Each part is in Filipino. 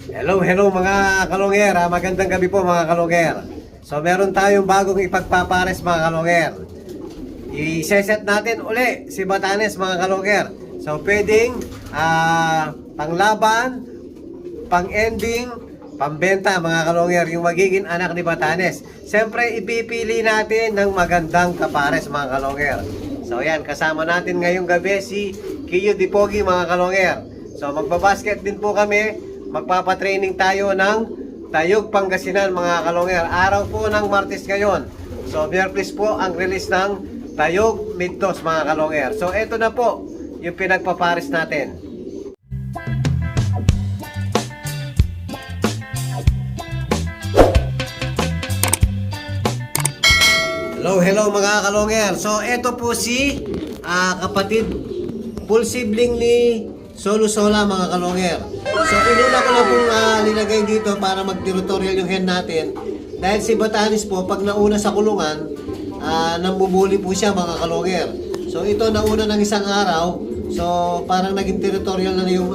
Hello mga kalonger. Magandang gabi po mga kalonger. So meron tayong bagong ipagpapares mga kalonger. I-set natin uli si Batanes mga kalonger. So pwedeng panglaban, pang-ending, pambenta mga kalonger, yung magiging anak ni Batanes. Siyempre ipipili natin ng magandang kapares mga kalonger. So yan, kasama natin ngayong gabi si Kiyo Dipogi mga kalonger. So magbabasket din po kami. Magpapatraining tayo ng Tayog Pangasinan mga kalonger. Araw po ng Martes ngayon. So Miyerkules po ang release ng Tayog Middos mga kalonger. So eto na po yung pinagpapares natin. Hello mga kalonger. So eto po si kapatid full sibling ni Solo Sola mga kalonger. So inuna ko na pong linagay dito para mag-tutorial yung hen natin. Dahil si Batanes po pag nauna sa kulungan, nambubuli po siya mga kalonger. So ito nauna ng isang araw. So parang naging territorial na yung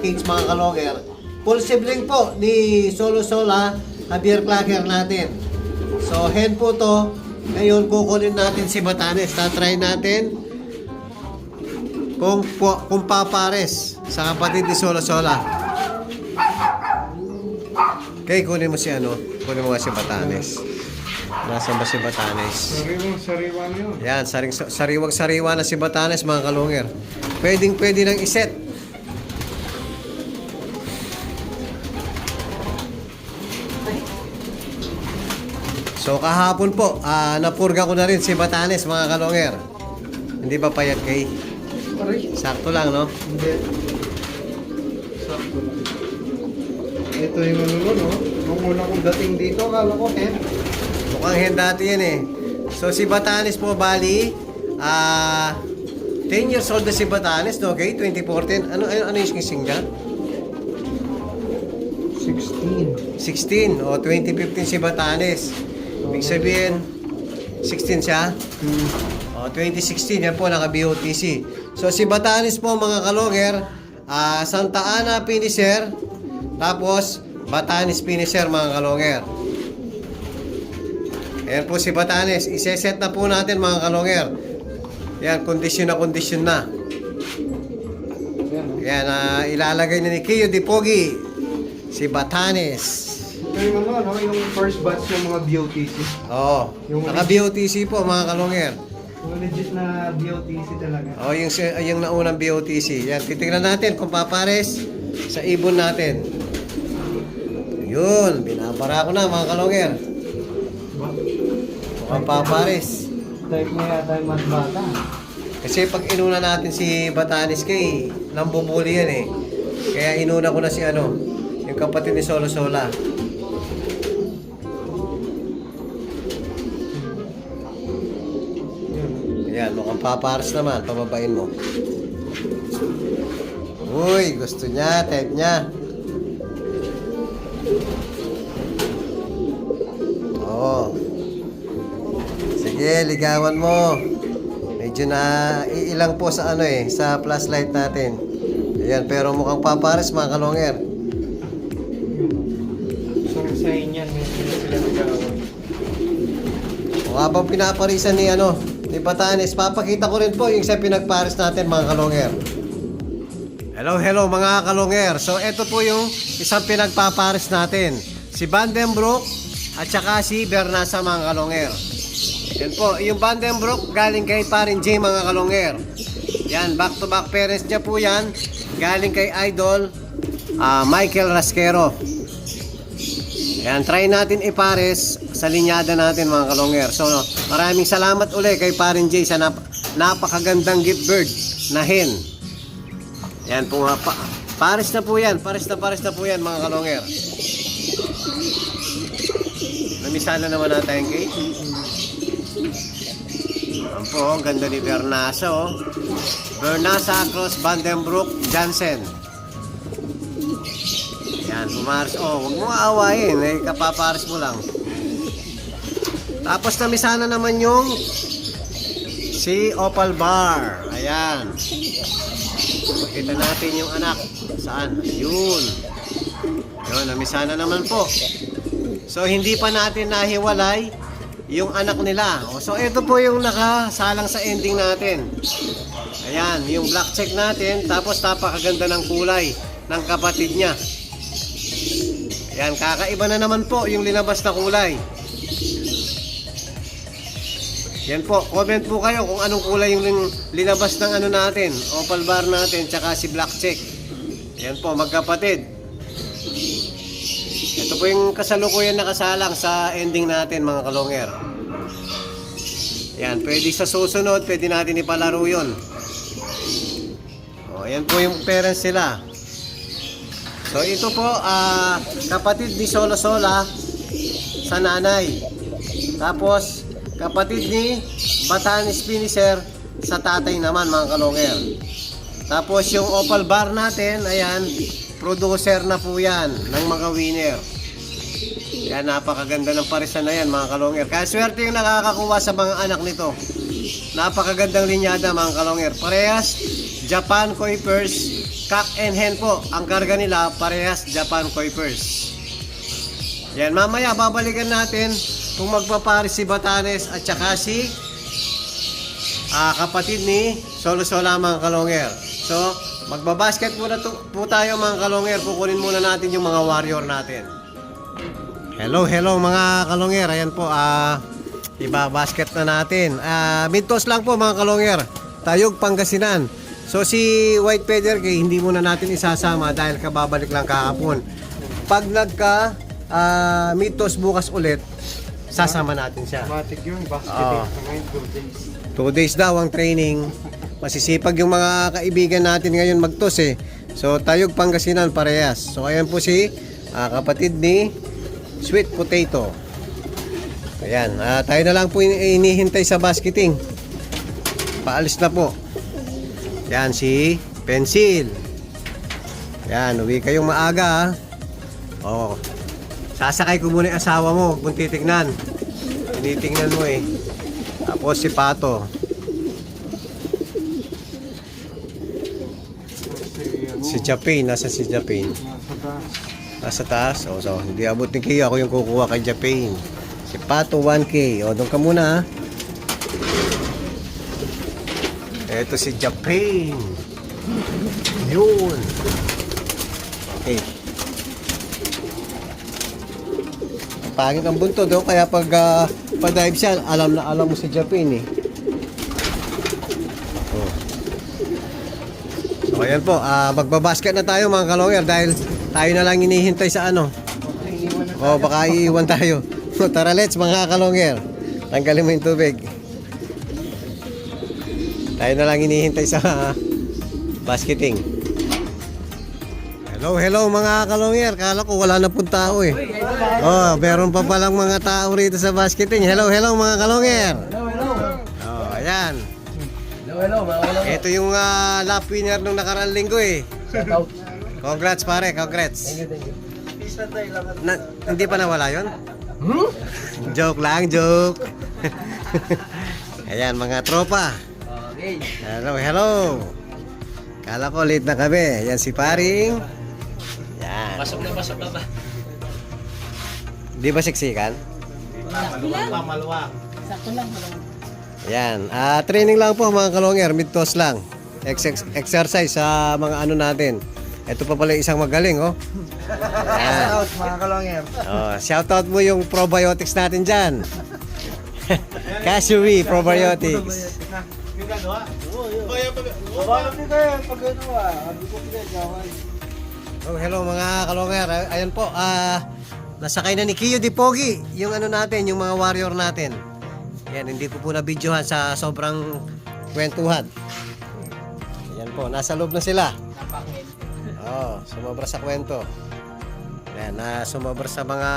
cage mga kalonger. Full sibling po ni Solo Sola, Javier Clacker natin. So hen po to. Ngayon kukunin natin si Batanes. Tatry natin kung papares sa kapatid ni Solo Sola. Okay, kunin mo si kunin mo nga si Batanes. Nasaan ba si Batanes? Sariwang-sariwa niyo. Yan, sariwang-sariwa na si Batanes mga kalungir. Pwede nang iset. So kahapon po, napurga ko na rin si Batanes mga kalungir. Hindi ba payat kay? Sakto lang, no? Hindi. Sakto lang. Ito yung no? Nung una kong dating dito, akala ko hen. Mukhang hen dati yan eh. So si Batanes po bali, 10 years old na si Batanes, no? Okay, 2014. Ano yung kising niya? 16. 16 o 2015 si Batanes. Ibig sabihin, 16 siya? O 2016, yan po, naka-BOTC. So si Batanes po mga kalonger, Santa Ana finisher, tapos Batanes finisher mga kalonger. Ayan po si Batanes, iseset na po natin mga kalonger. Yan, kondisyon na. Yan, ilalagay na ni Kiyo Dipogi si Batanes. Ito yung yung first batch ng mga BOTC. Oo, naka-BOTC po mga kalonger. Yung legit na BOTC talaga. Oh, yung naunang BOTC. Yan, titingnan natin kung papares sa ibon natin. Yun, binabara ko na mga kalonger. Mukhang papares. Type mo yata yung mas bata. Kasi pag inuna natin si Batanes kay, nambubuli yan eh. Kaya inuna ko na si yung kapatid ni Solo Sola. Yan, mukhang papares naman. Pababain mo. Uy, gusto niya. Type niya. Oo. Sige, ligawan mo. Medyo na iilang po sa sa flashlight natin. Ayan, pero mukhang papares mga kalonger. Sa inyan, may sila nagkaroon. Kung habang pinaparisan ni Batanes, papakita ko rin po yung sa pinagpares natin mga kalonger. Hello mga kalonger. So ito po yung isang pinagpapares natin. Si Vandenbroek at saka si Bernasa mga kalonger. Yan po, yung Vandenbroek galing kay Parin J mga kalonger. Yan, back to back parents niya po yan. Galing kay Idol Michael Rasquero. Yan, try natin ipares sa linyada natin mga kalonger. So maraming salamat uli kay Parin J sa napakagandang gift bird na hen. Yan po nga, pares na po yan. Pares na po yan mga kalonger. Namisala naman natin kay. Yan po, ang ganda ni Bernasa Bernasa cross Vandenbroek Jansen. Yan, pumares. Huwag mo aawain. Kapapares mo lang. Tapos namisana naman yung si Opal Bar. Ayan. Makita natin yung anak. Saan? Yun. Yun, namisa na naman po. So, hindi pa natin nahiwalay yung anak nila. O, so, ito po yung nakasalang sa ending natin. Ayan, yung black check natin. Tapos, napakaganda ng kulay ng kapatid niya. Ayan, kakaiba na naman po yung linabas na kulay. Yan po, comment po kayo kung anong kulay yung linabas ng ano natin, opal bar natin, tsaka si black check. Yan po, magkapatid. Ito po yung kasalukuyan nakasalang sa ending natin, mga kalonger. Yan, pwede sa susunod, pwede natin ipalaro yun. O, yan po yung parents sila. So, ito po, kapatid ni Solo Sola sa nanay. Tapos, kapatid ni Batanes Finisher sa tatay naman, mga kalonger. Tapos yung opal bar natin, ayan, producer na po yan ng mga winner. Yan, napakaganda ng parisan na yan, mga kalonger. Kaya swerte yung nakakakuha sa mga anak nito. Napakagandang linyada, mga kalonger. Parehas Japan Koi Purse, cock and hen po. Ang karga nila, parehas Japan Koi Purse. Yan, mamaya babalikan natin kung magpapares si Batanes at saka si kapatid ni Solo Sola, mga kalonger. So, magbabasket muna po tayo, mga kalonger. Kukunin muna natin yung mga warrior natin. Hello mga kalonger. Ayan po, ibabasket na natin. Mintos lang po, mga kalonger. Tayog, Pangasinan. So, si White Feather Kay, hindi muna natin isasama dahil kababalik lang kahapon. Pag nagka Mintos bukas ulit, sasama natin siya. Automatic yun, basket. 2 days daw ang training. Masisipag yung mga kaibigan natin ngayon magtos eh. So, Tayog, Pangasinan, parehas. So, ayan po si kapatid ni Sweet Potato. Ayan, tayo na lang po inihintay sa basketing. Paalis na po. Yan si Pencil. Yan, uwi kayong maaga. Oh. Sasakay ko muna yung asawa mo kung titignan. Tinitingnan mo eh. Tapos si Pato. Si Japin, nasa si Japin. Nasa taas. O, so, hindi abot ni Kiyo. Ako yung kukuha kay Japin. Si Pato 1K. O, doon ka muna. Ito si Japin. Yun. Okay. Pangit ang bunto do, kaya pag pa-dive siya, alam na alam mo si Japin eh. Oh. So ayan po, magbabasket na tayo, mga kalonger, dahil tayo na lang inihintay sa ano. Oh, baka iiwan tayo. Tara, let's, mga kalonger. Tanggalin mo yung tubig. Tayo na lang inihintay sa basketing. Hello mga kalonger. Kala ko wala na pong tao eh. Oh, meron pa palang mga tao rito sa basketing. Hello mga kalonger. Oh, ayan. Hello, mga kalonger. Ito yung lap winner nung nakaraang linggo eh. Congrats pare, congrats. Thank you. Hindi pa nawala yun? Joke lang, joke. Ayan mga tropa. Okay. Hello. Kala ko late na kami. Yan si paring. Yan. Pasok na ba? Di ba siksikan? Pamaluwang. Sakto lang. Yan. Training lang po, mga kalonger. Mid-toss lang. Exercise sa mga ano natin. Ito pa pala isang magaling, oh. Yan. Out, mga kalonger. Oh, shoutout mo yung probiotics natin dyan. Cashewy probiotics. Oh, hello mga kalonger. Ayan po, nasakay na ni Kiyo Di Pogi yung ano natin, yung mga warrior natin. Ayan, hindi ko po na-videohan sa sobrang kwentuhan. Ayan po, nasa loob na sila. Oh, sumobra sa kwento. Ayan, sumobra sa mga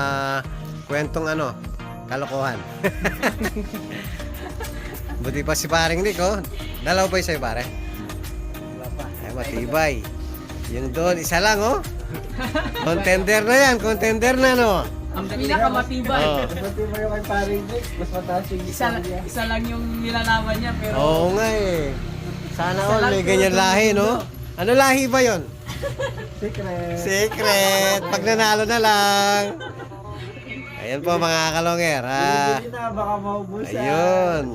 kwentong ano, kalokohan. Buti pa si paring Nick, oh. Dalaw pa yung sa'yo, pare? Ay, matibay. Yung doon, isa lang, oh. Contender na yan, contender na, no? Ang pinakamatibay. Oh. Matibay yung kay paring Nick. Mas mataas yung Isa lang yung nilalaman niya pero Oo nga eh. Sana all may ganyan lahi, no? Ano lahi ba yon? Secret. Secret! Pag nanalo na lang. Ayan po mga kalonger. Bili na, baka maubusan. Ayun.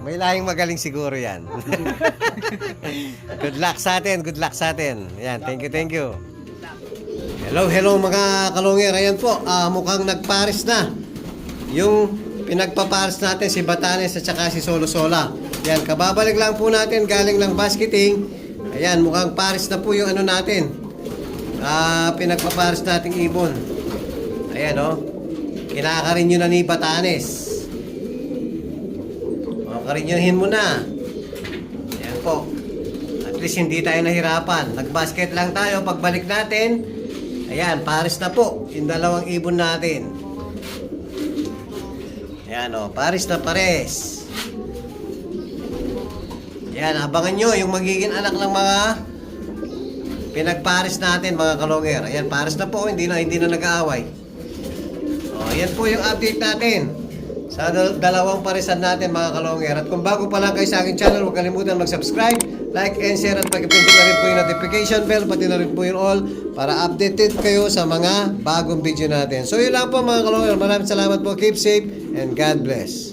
May lahing magaling siguro yan. Good luck sa atin. Good luck sa atin. Ayan, thank you, thank you. Hello mga kalonger. Ayan po, mukhang nagpares na. Yung pinagpapares natin si Batanes at saka si Solo Sola. Ayan, kababalik lang po natin galing ng basketing. Ayan, mukhang pares na po yung ano natin. Pinagpapares nating ibon. Ayan, oh. Kinakarin nyo na ni Batanes. Karinyuhin mo na. Ayan po. At least hindi tayo nahirapan. Nag-basket lang tayo. Pagbalik natin, ayan, pares na po. Yung dalawang ibon natin. Ayan o, pares na pares. Ayan, abangan nyo yung magiging anak ng mga pinagpares natin, mga kalonger. Ayan, pares na po. Hindi na nag-aaway. O, ayan po yung update natin sa dalawang parisan natin, mga kalonger. At kung bago pa lang kayo sa aking channel, huwag kalimutan mag-subscribe, like and share, at pag-pindutin na rin po yung notification bell, pati na rin po yung all, para updated kayo sa mga bagong video natin. So yun lang po mga kalonger. Maraming salamat po. Keep safe and God bless.